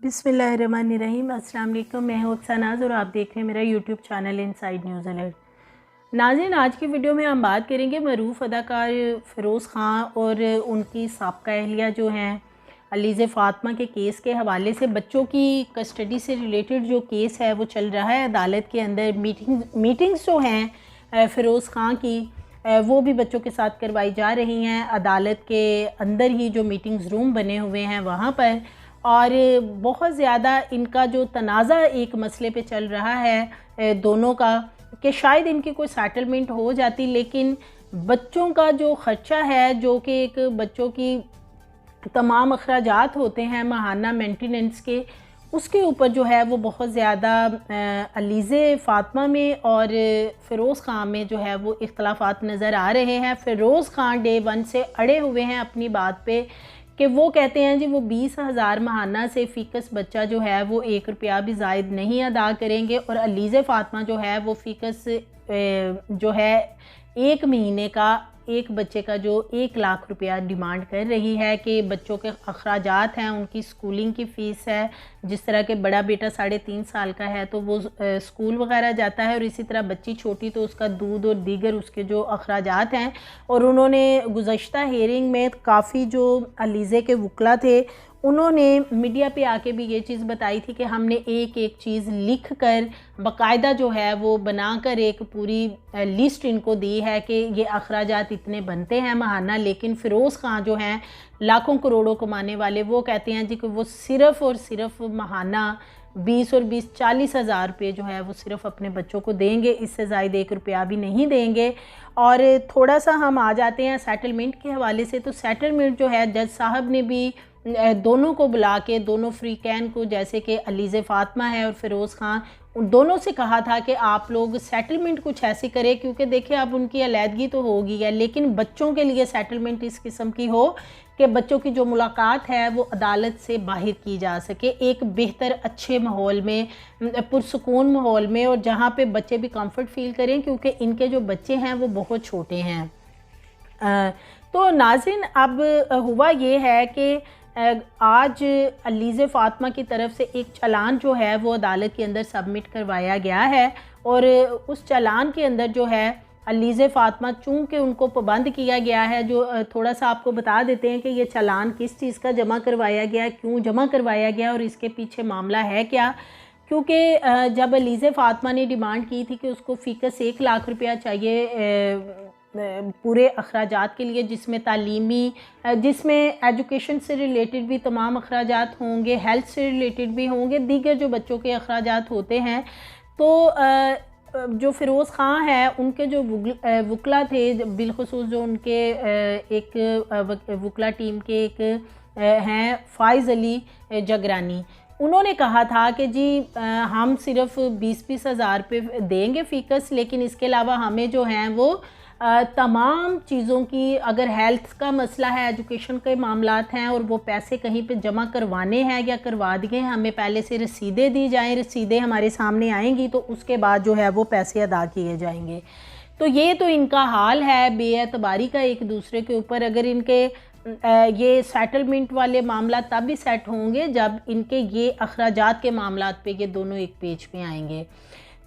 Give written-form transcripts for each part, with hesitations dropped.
बिस्मिल्लाहिर्रहमानिर्रहीम। अस्सलाम वालेकुम। मैं हूं अक्सानाज़ और आप देख रहे हैं मेरा YouTube channel inside news alert. नाज़रीन, आज की वीडियो में हम बात करेंगे मरूफ़ अदाकार फ़िरोज़ ख़ान और उनकी साबका अहलिया जो हैं अलीज़े फ़ातिमा के केस के हवाले से। बच्चों की कस्टडी से रिलेटेड जो केस है वो चल रहा है अदालत के अंदर। मीटिंग्स जो हैं फ़िरोज़ ख़ान की वो भी बच्चों के साथ करवाई जा रही हैं अदालत के अंदर ही, जो मीटिंग्स रूम बने हुए हैं वहाँ पर। और बहुत ज़्यादा इनका जो तनाज़ा एक मसले पे चल रहा है दोनों का, कि शायद इनकी कोई सेटलमेंट हो जाती, लेकिन बच्चों का जो ख़र्चा है, जो कि एक बच्चों की तमाम अखराजात होते हैं माहाना मेंटेनेंस के, उसके ऊपर जो है वो बहुत ज़्यादा अलीज़े फ़ातिमा में और फ़िरोज़ ख़ान में जो है वो इख्तलाफात नज़र आ रहे हैं। फ़िरोज़ ख़ान डे 1 से अड़े हुए हैं अपनी बात पे कि वो कहते हैं जी वो 20,000 माहाना से फ़ीकस बच्चा जो है वो 1 रुपया भी ज़ायद नहीं अदा करेंगे। और अलीज़े फ़ातिमा जो है वो फ़ीकस जो है 1 महीने का एक बच्चे का जो 1 लाख रुपया डिमांड कर रही है कि बच्चों के अखराजात हैं, उनकी स्कूलिंग की फ़ीस है। जिस तरह के बड़ा बेटा 3.5 साल का है तो वो स्कूल वगैरह जाता है, और इसी तरह बच्ची छोटी तो उसका दूध और दीगर उसके जो अखराजात हैं। और उन्होंने गुज़श्ता हेयरिंग में काफ़ी जो अलीज़े के वकला थे उन्होंने मीडिया पे आके भी ये चीज़ बताई थी कि हमने एक एक चीज़ लिख कर बाकायदा जो है वो बनाकर एक पूरी लिस्ट इनको दी है कि ये अखराजात इतने बनते हैं माहाना। लेकिन फ़िरोज़ ख़ान जो हैं लाखों करोड़ों कमाने वाले, वो कहते हैं जी कि वो सिर्फ़ और सिर्फ माहाना 20 और 20 40,000 रुपये जो है वो सिर्फ़ अपने बच्चों को देंगे, इससे ज़ायद 1 रुपया भी नहीं देंगे। और थोड़ा सा हम आ जाते हैं सेटलमेंट के हवाले से। तो सेटलमेंट जो है जज साहब ने भी दोनों को बुला के, दोनों फ्रीकैन को, जैसे कि अलीज़े फ़ातिमा है और फ़िरोज़ ख़ान, उन दोनों से कहा था कि आप लोग सेटलमेंट कुछ ऐसी करें, क्योंकि देखिए अब उनकी अलहदगी तो होगी है, लेकिन बच्चों के लिए सेटलमेंट इस किस्म की हो कि बच्चों की जो मुलाकात है वो अदालत से बाहर की जा सके, एक बेहतर अच्छे माहौल में, पुरसुकून माहौल में, और जहाँ पे बच्चे भी कंफर्ट फील करें, क्योंकि इनके जो बच्चे हैं वो बहुत छोटे हैं। तो नाज़रीन, अब हुआ ये है कि आज अलीज़े फ़ातिमा की तरफ से एक चालान जो है वो अदालत के अंदर सबमिट करवाया गया है। और उस चालान के अंदर जो है अलीज़े फ़ातिमा, चूँकि उनको पाबंद किया गया है, जो थोड़ा सा आपको बता देते हैं कि ये चालान किस चीज़ का जमा करवाया गया, क्यों जमा करवाया गया और इसके पीछे मामला है क्या। क्योंकि जब अलीज़े फ़ातिमा ने डिमांड की थी कि उसको फ़ीकस 1 लाख रुपया चाहिए पूरे अखराजात के लिए, जिसमें तालीमी, जिसमें एजुकेशन से रिलेटेड भी तमाम अखराजात होंगे, हेल्थ से रिलेटेड भी होंगे, दीगर जो बच्चों के अखराजात होते हैं। तो जो फ़िरोज़ ख़ान है उनके जो वकला थे, बिलखुसूस जो उनके एक वकला टीम के एक हैं फ़ाइज़ अली जगरानी, उन्होंने कहा था कि जी हम सिर्फ़ 20-20 हज़ार रुपये देंगे फ़ीकस, लेकिन इसके अलावा हमें जो हैं वो तमाम चीज़ों की, अगर हेल्थ का मसला है, एजुकेशन के मामलात हैं और वो पैसे कहीं पे जमा करवाने हैं या करवा दिए, हमें पहले से रसीदें दी जाएँ, रसीदें हमारे सामने आएंगी तो उसके बाद जो है वो पैसे अदा किए जाएंगे। तो ये तो इनका हाल है बेएतबारी का एक दूसरे के ऊपर। अगर इनके ये सेटलमेंट वाले मामला तब भी सेट होंगे जब इनके ये अखराजात के मामलात पे ये दोनों एक पेज पे आएंगे।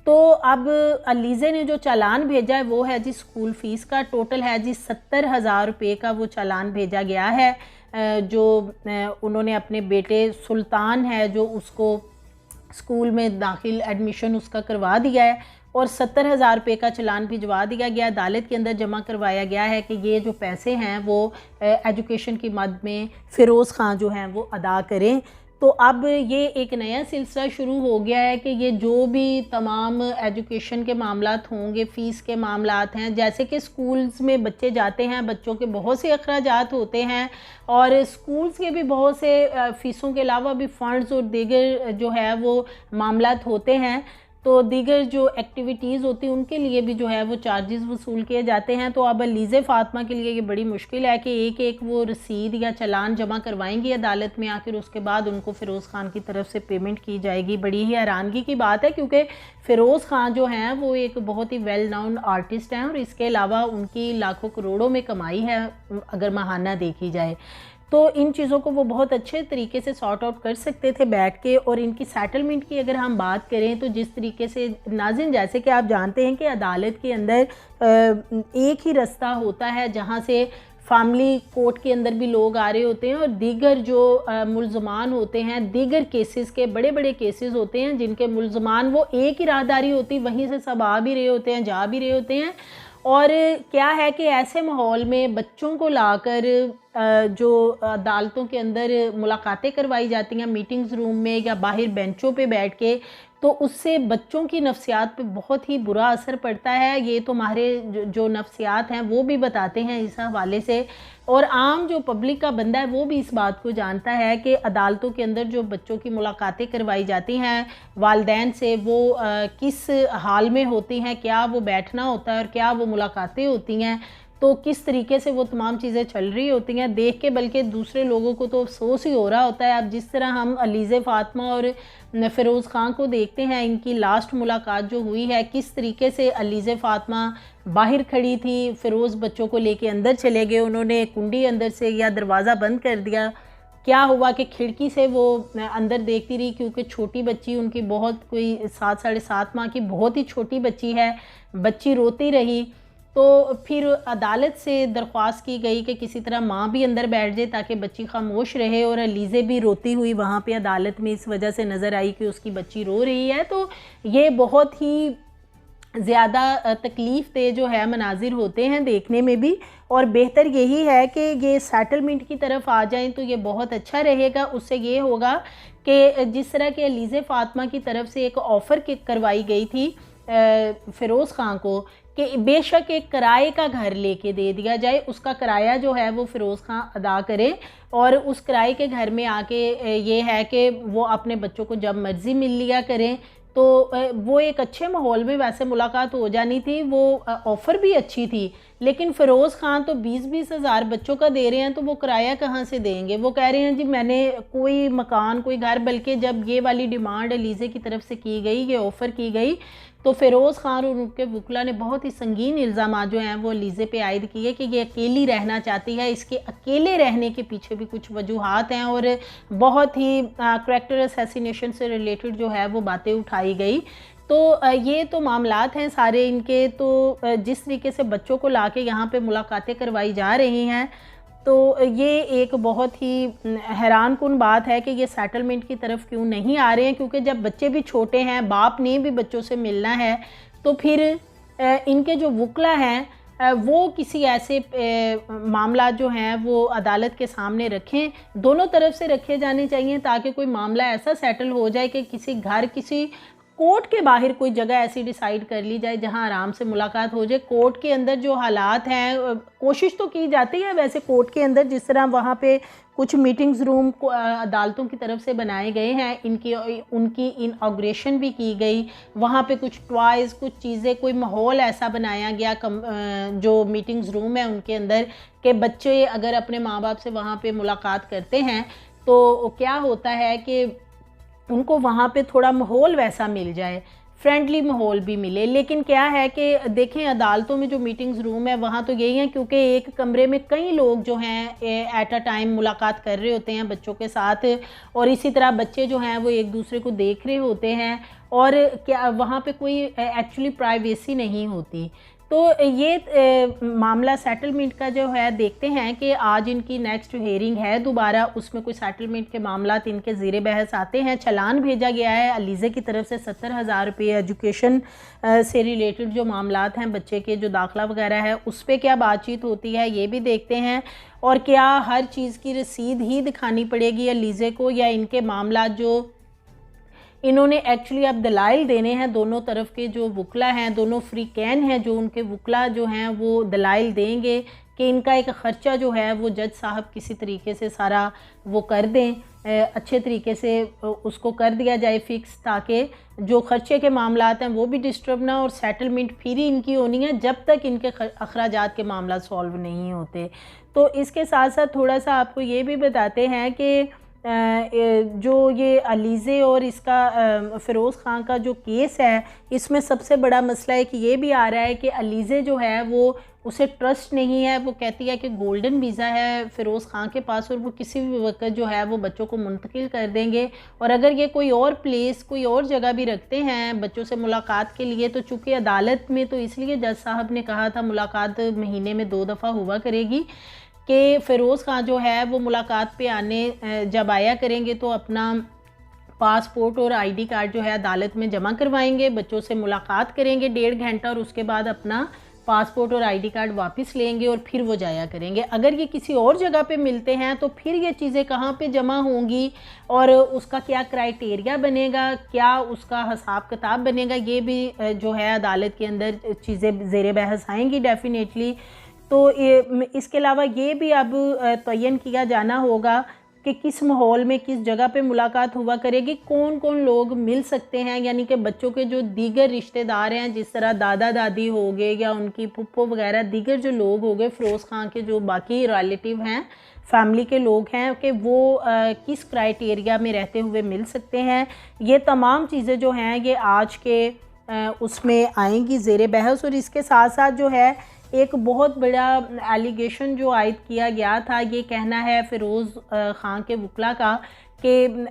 तो अब अलीज़े ने जो चालान भेजा है वो है जी स्कूल फ़ीस का, टोटल है जी 70,000 रुपये का वो चालान भेजा गया है। जो उन्होंने अपने बेटे सुल्तान है जो उसको स्कूल में दाखिल एडमिशन उसका करवा दिया है, और 70,000 रुपये का चालान भिजवा दिया गया, अदालत के अंदर जमा करवाया गया है कि ये जो पैसे हैं वो एजुकेशन की मद में फ़िरोज़ ख़ान जो हैं वो अदा करें। तो अब ये एक नया सिलसिला शुरू हो गया है कि ये जो भी तमाम एजुकेशन के मामलात होंगे, फ़ीस के मामलात हैं, जैसे कि स्कूल्स में बच्चे जाते हैं, बच्चों के बहुत से अखराजात होते हैं, और स्कूल्स के भी बहुत से फ़ीसों के अलावा भी फ़ंड्स और दीगर जो है वो मामलात होते हैं। तो दीगर जो एक्टिविटीज़ होती हैं उनके लिए भी जो है वो चार्जेस वसूल किए जाते हैं। तो अब अलीज़े फ़ातिमा के लिए ये बड़ी मुश्किल है कि एक एक वो रसीद या चालान जमा करवाएंगी अदालत में, आखिर उसके बाद उनको फ़िरोज़ ख़ान की तरफ से पेमेंट की जाएगी। बड़ी ही हैरानगी की बात है, क्योंकि फ़िरोज़ ख़ान जो हैं वो एक बहुत ही वेल नोन आर्टिस्ट हैं, और इसके अलावा उनकी लाखों करोड़ों में कमाई है अगर माहाना देखी जाए। तो इन चीज़ों को वो बहुत अच्छे तरीके से सॉर्ट आउट कर सकते थे बैठ के। और इनकी सेटलमेंट की अगर हम बात करें तो जिस तरीके से नाज़रीन, जैसे कि आप जानते हैं कि अदालत के अंदर एक ही रास्ता होता है जहां से फैमिली कोर्ट के अंदर भी लोग आ रहे होते हैं, और दीगर जो मुल्ज़मान होते हैं, दीगर केसेस के बड़े बड़े केसेस होते हैं जिनके मुल्ज़मान वो एक ही राहदारी होती, वहीं से सब आ भी रहे होते हैं, जा भी रहे होते हैं। और क्या है कि ऐसे माहौल में बच्चों को लाकर जो अदालतों के अंदर मुलाकातें करवाई जाती हैं मीटिंग्स रूम में या बाहर बेंचों पे बैठ के, तो उससे बच्चों की नफ्सियात पे बहुत ही बुरा असर पड़ता है। ये तो हमारे जो नफ्सियात हैं वो भी बताते हैं इस हवाले से, और आम जो पब्लिक का बंदा है वो भी इस बात को जानता है कि अदालतों के अंदर जो बच्चों की मुलाकातें करवाई जाती हैं वालिदैन से, वो किस हाल में होती हैं, क्या वो बैठना होता है और क्या वो मुलाकातें होती हैं, तो किस तरीके से वो तमाम चीज़ें चल रही होती हैं देख के, बल्कि दूसरे लोगों को तो अफसोस ही हो रहा होता है। अब जिस तरह हम अलीज़े फ़ातिमा और फ़िरोज़ ख़ान को देखते हैं, इनकी लास्ट मुलाकात जो हुई है, किस तरीके से अलीज़े फ़ातिमा बाहर खड़ी थी, फ़िरोज़ बच्चों को लेके अंदर चले गए, उन्होंने कुंडी अंदर से या दरवाज़ा बंद कर दिया। क्या हुआ कि खिड़की से वो अंदर देखती रही, क्योंकि छोटी बच्ची उनकी बहुत कोई 7 साढ़े 7 माह की बहुत ही छोटी बच्ची है, बच्ची रोती रही। तो फिर अदालत से दरख्वास्त की गई कि किसी तरह माँ भी अंदर बैठ जाए ताकि बच्ची खामोश रहे, और अलीज़े भी रोती हुई वहाँ पे अदालत में इस वजह से नज़र आई कि उसकी बच्ची रो रही है। तो ये बहुत ही ज़्यादा तकलीफ़ दे जो है मनाजिर होते हैं देखने में भी, और बेहतर यही है कि ये सेटलमेंट की तरफ आ जाएं तो ये बहुत अच्छा रहेगा। उससे ये होगा कि जिस तरह के अलीज़े फ़ातिमा की तरफ से एक ऑफ़र करवाई गई थी फ़िरोज़ ख़ान को कि बेशक एक किराए का घर लेके दे दिया जाए, उसका किराया जो है वो फ़िरोज़ ख़ान अदा करे, और उस किराए के घर में आके ये है कि वो अपने बच्चों को जब मर्ज़ी मिल लिया करें। तो वो एक अच्छे माहौल में वैसे मुलाकात हो जानी थी, वो ऑफ़र भी अच्छी थी, लेकिन फ़िरोज़ ख़ान तो 20-20 हज़ार बच्चों का दे रहे हैं, तो वो किराया कहाँ से देंगे। वो कह रहे हैं जी मैंने कोई मकान कोई घर, बल्कि जब ये वाली डिमांड अलीज़े की तरफ से की गई, ये ऑफ़र की गई, तो फ़िरोज़ ख़ान और उनके वकला ने बहुत ही संगीन इल्ज़ाम जो हैं वो अलीज़े पे आयद किए कि ये अकेली रहना चाहती है, इसके अकेले रहने के पीछे भी कुछ वजूहात हैं, और बहुत ही करैक्टर असैसिनेशन से रिलेटेड जो है वो बातें उठाई गई। तो ये तो मामलात हैं सारे इनके। तो जिस तरीके से बच्चों को लाके यहाँ पे मुलाकातें करवाई जा रही हैं, तो ये एक बहुत ही हैरान कुन बात है कि ये सेटलमेंट की तरफ क्यों नहीं आ रहे हैं, क्योंकि जब बच्चे भी छोटे हैं, बाप ने भी बच्चों से मिलना है, तो फिर इनके जो वकला हैं वो किसी ऐसे मामला जो हैं वो अदालत के सामने रखें, दोनों तरफ से रखे जाने चाहिए, ताकि कोई मामला ऐसा सेटल हो जाए कि किसी घर, किसी कोर्ट के बाहर कोई जगह ऐसी डिसाइड कर ली जाए जहां आराम से मुलाकात हो जाए। कोर्ट के अंदर जो हालात हैं, कोशिश तो की जाती है वैसे कोर्ट के अंदर, जिस तरह वहाँ पे कुछ मीटिंग्स रूम को अदालतों की तरफ से बनाए गए हैं, उनकी इनॉग्रेशन भी की गई, वहाँ पे कुछ टॉयज़, कुछ चीज़ें, कोई माहौल ऐसा बनाया गया जो मीटिंग्स रूम है उनके अंदर, कि बच्चे अगर अपने माँ बाप से वहाँ पे मुलाकात करते हैं तो क्या होता है कि उनको वहाँ पे थोड़ा माहौल वैसा मिल जाए, फ्रेंडली माहौल भी मिले। लेकिन क्या है कि देखें अदालतों में जो मीटिंग्स रूम है वहाँ तो यही है, क्योंकि एक कमरे में कई लोग जो हैं एट अ टाइम मुलाकात कर रहे होते हैं बच्चों के साथ, और इसी तरह बच्चे जो हैं वो एक दूसरे को देख रहे होते हैं, और क्या वहाँ पे कोई एक्चुअली प्राइवेसी नहीं होती। तो ये मामला सेटलमेंट का जो है देखते हैं कि आज इनकी नेक्स्ट हेयरिंग है दोबारा, उसमें कोई सेटलमेंट के मामला इनके ज़ेरे बहस आते हैं। चलान भेजा गया है अलीज़े की तरफ से 70,000 रुपये एजुकेशन से रिलेटेड जो मामलात हैं, बच्चे के जो दाखिला वगैरह है उस पर क्या बातचीत होती है ये भी देखते हैं, और क्या हर चीज़ की रसीद ही दिखानी पड़ेगी अलीज़े को, या इनके मामला जो इन्होंने एक्चुअली अब दलाइल देने हैं, दोनों तरफ के जो वकला हैं, दोनों फ्री कैन हैं, जो उनके वकला जो हैं वो दलाइल देंगे कि इनका एक ख़र्चा जो है वो जज साहब किसी तरीके से सारा वो कर दें, अच्छे तरीके से उसको कर दिया जाए फ़िक्स, ताकि जो ख़र्चे के मामलात हैं वो भी डिस्टर्ब ना, और सेटलमेंट फिर ही इनकी होनी है जब तक इनके अखराजात के मामला सॉल्व नहीं होते। तो इसके साथ साथ थोड़ा सा आपको ये भी बताते हैं कि जो ये अलीज़े और इसका फ़िरोज़ ख़ान का जो केस है, इसमें सबसे बड़ा मसला है कि ये भी आ रहा है कि अलीज़े जो है वो उसे ट्रस्ट नहीं है। वो कहती है कि गोल्डन वीज़ा है फ़िरोज़ ख़ान के पास और वो किसी भी वक्त जो है वो बच्चों को मुंतकिल कर देंगे। और अगर ये कोई और प्लेस, कोई और जगह भी रखते हैं बच्चों से मुलाकात के लिए, तो चूँकि अदालत में तो इसलिए जज साहब ने कहा था मुलाकात महीने में 2 दफ़ा हुआ करेगी कि फ़िरोज़ ख़ान जो है वो मुलाकात पे आने जब आया करेंगे तो अपना पासपोर्ट और आईडी कार्ड जो है अदालत में जमा करवाएंगे, बच्चों से मुलाकात करेंगे 1.5 घंटा और उसके बाद अपना पासपोर्ट और आईडी कार्ड वापस लेंगे और फिर वो जाया करेंगे। अगर ये किसी और जगह पे मिलते हैं तो फिर ये चीज़ें कहाँ पे जमा होंगी और उसका क्या क्राइटेरिया बनेगा, क्या उसका हिसाब किताब बनेगा, ये भी जो है अदालत के अंदर चीज़ें ज़ेर बहस आएंगी डेफिनेटली। तो इसके अलावा ये भी अब तयन किया जाना होगा कि किस माहौल में किस जगह पे मुलाकात हुआ करेगी, कौन कौन लोग मिल सकते हैं, यानी कि बच्चों के जो दीगर रिश्तेदार हैं जिस तरह दादा दादी हो गए या उनकी पुप्पो वगैरह दीगर जो लोग हो गए फ़िरोज़ ख़ान के जो बाकी रिलेटिव हैं, फैमिली के लोग हैं, कि वो किस क्राइटेरिया में रहते हुए मिल सकते हैं। ये तमाम चीज़ें जो हैं ये आज के उसमें आएंगी ज़ेर बहस। और इसके साथ साथ जो है एक बहुत बड़ा एलिगेशन जो आयद किया गया था, ये कहना है फ़िरोज़ ख़ान के वकला का कि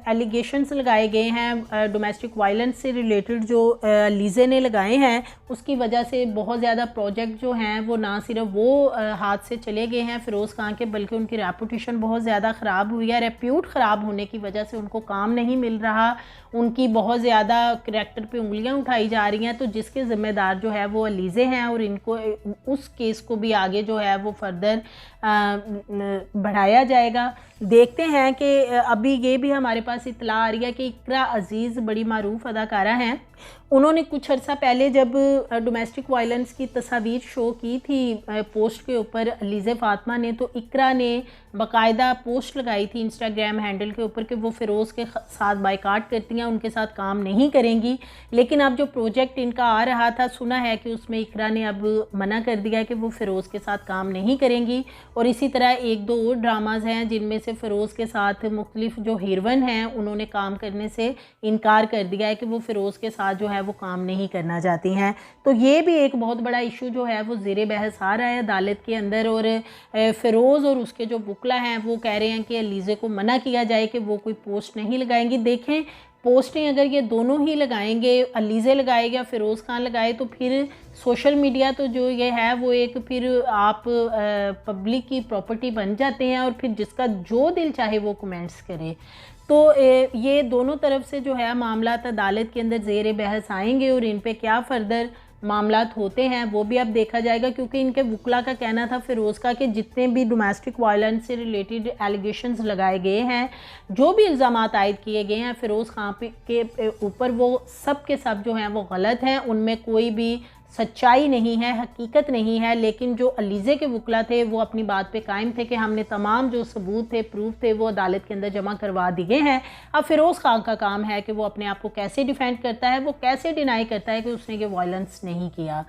एलिगेशंस लगाए गए हैं डोमेस्टिक वायलेंस से रिलेटेड जो लीज़े ने लगाए हैं, उसकी वजह से बहुत ज़्यादा प्रोजेक्ट जो हैं वो ना सिर्फ वो हाथ से चले गए हैं फ़िरोज़ ख़ान के, बल्कि उनकी रेपुटेशन बहुत ज़्यादा ख़राब हुई है। रेप्यूट ख़राब होने की वजह से उनको काम नहीं मिल रहा, उनकी बहुत ज़्यादा करैक्टर पे उंगलियां उठाई जा रही हैं। तो जिसके ज़िम्मेदार जो है वो अलीज़े हैं और इनको उस केस को भी आगे जो है वो फर्दर बढ़ाया जाएगा। देखते हैं कि अभी ये भी हमारे पास इत्तला आ रही है कि इकरा अज़ीज़ बड़ी मारूफ अदाकारा हैं, उन्होंने कुछ अर्सा पहले जब डोमेस्टिक वायलेंस की तस्वीर शो की थी पोस्ट के ऊपर अलीज़े फ़ातिमा ने, तो इकरा ने बाकायदा पोस्ट लगाई थी इंस्टाग्राम हैंडल के ऊपर कि वो फ़िरोज़ के साथ बाइकाट करती हैं, उनके साथ काम नहीं करेंगी। लेकिन अब जो प्रोजेक्ट इनका आ रहा था, सुना है कि उसमें इकरा ने अब मना कर दिया कि वो फ़िरोज़ के साथ काम नहीं करेंगी। और इसी तरह 1-2 और ड्रामाज़ हैं जिनमें से फ़िरोज़ के साथ मुख्तलिफ जो हीरोइन हैं उन्होंने काम करने से इनकार कर दिया है कि वो फ़िरोज़ के साथ जो है वो काम नहीं करना चाहती हैं। तो ये भी एक बहुत बड़ा इशू जो है वो ज़ेर बहस आ रहा है अदालत के अंदर। और फ़िरोज़ और उसके जो वकला हैं वो कह रहे हैं कि अलीज़े को मना किया जाए कि वो कोई पोस्ट नहीं लगाएंगी। देखें, पोस्टें अगर ये दोनों ही लगाएंगे, अलीज़े लगाएगा फ़िरोज़ ख़ान लगाए, तो फिर सोशल मीडिया तो जो ये है वो एक फिर आप पब्लिक की प्रॉपर्टी बन जाते हैं और फिर जिसका जो दिल चाहे वो कमेंट्स करे। तो ये दोनों तरफ से जो है मामला अदालत के अंदर ज़ेर बहस आएंगे और इन पे क्या फ़र्दर मामलात होते हैं वो भी अब देखा जाएगा। क्योंकि इनके वकला का कहना था फ़िरोज़ का कि जितने भी डोमेस्टिक वायलेंस से रिलेटेड एलिगेशंस लगाए गए हैं, जो भी इल्ज़ामात आयद किए गए हैं फ़िरोज़ ख़ान के ऊपर, वो सब के सब जो हैं वो गलत हैं, उनमें कोई भी सच्चाई नहीं है, हकीकत नहीं है। लेकिन जो अलीज़े के वकला थे वो अपनी बात पे कायम थे कि हमने तमाम जो सबूत थे, प्रूफ थे, वो अदालत के अंदर जमा करवा दिए हैं। अब फ़िरोज़ ख़ान का काम है कि वो अपने आप को कैसे डिफेंड करता है, वो कैसे डिनाई करता है कि उसने ये वायलेंस नहीं किया।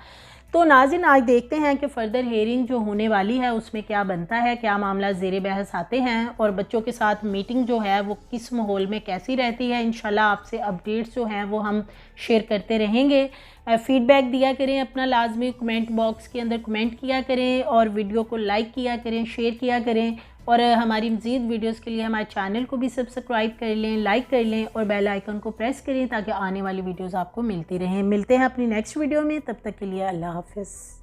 तो नाज़रीन, आज देखते हैं कि फ़र्दर हेयरिंग जो होने वाली है उसमें क्या बनता है, क्या मामला ज़ेर बहस आते हैं और बच्चों के साथ मीटिंग जो है वो किस माहौल में कैसी रहती है। इंशाल्लाह आपसे अपडेट्स जो हैं वो हम शेयर करते रहेंगे। फ़ीडबैक दिया करें अपना, लाजमी कमेंट बॉक्स के अंदर कमेंट किया करें और वीडियो को लाइक किया करें, शेयर किया करें। और हमारी मज़ीद वीडियोस के लिए हमारे चैनल को भी सब्सक्राइब कर लें, लाइक कर लें और बेल आइकन को प्रेस करें ताकि आने वाली वीडियोस आपको मिलती रहें। मिलते हैं अपनी नेक्स्ट वीडियो में, तब तक के लिए अल्लाह हाफ़िज़।